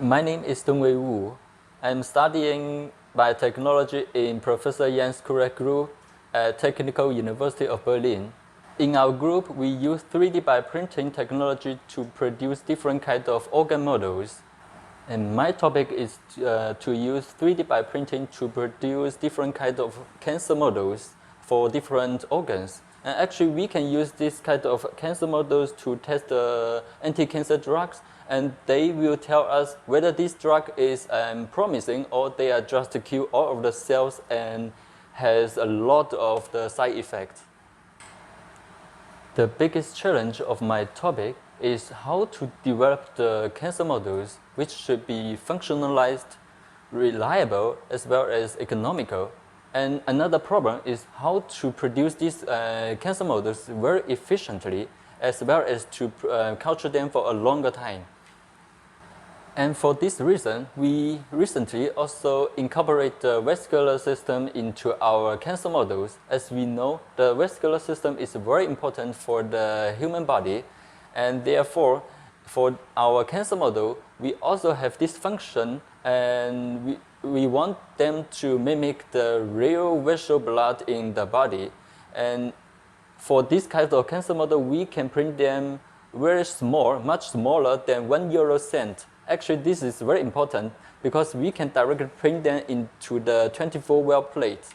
My name is Dongwei Wu. I'm studying biotechnology in Professor Jan's Kurreck group at Technical University of Berlin. In our group, we use 3D bioprinting technology to produce different kinds of organ models. And my topic is to use 3D bioprinting to produce different kinds of cancer models for different organs. And actually, we can use this kind of cancer models to test anti-cancer drugs, and they will tell us whether this drug is promising or they are just to kill all of the cells and has a lot of the side effects. The biggest challenge of my topic is how to develop the cancer models which should be functionalized, reliable, as well as economical. And another problem is how to produce these cancer models very efficiently, as well as to culture them for a longer time. And for this reason, we recently also incorporate the vascular system into our cancer models. As we know, the vascular system is very important for the human body, and therefore, for our cancer model, we also have this function, and we want them to mimic the real vessel blood in the body. And for this kind of cancer model, we can print them very small, much smaller than 1 euro cent. Actually, this is very important because we can directly print them into the 24-well plate.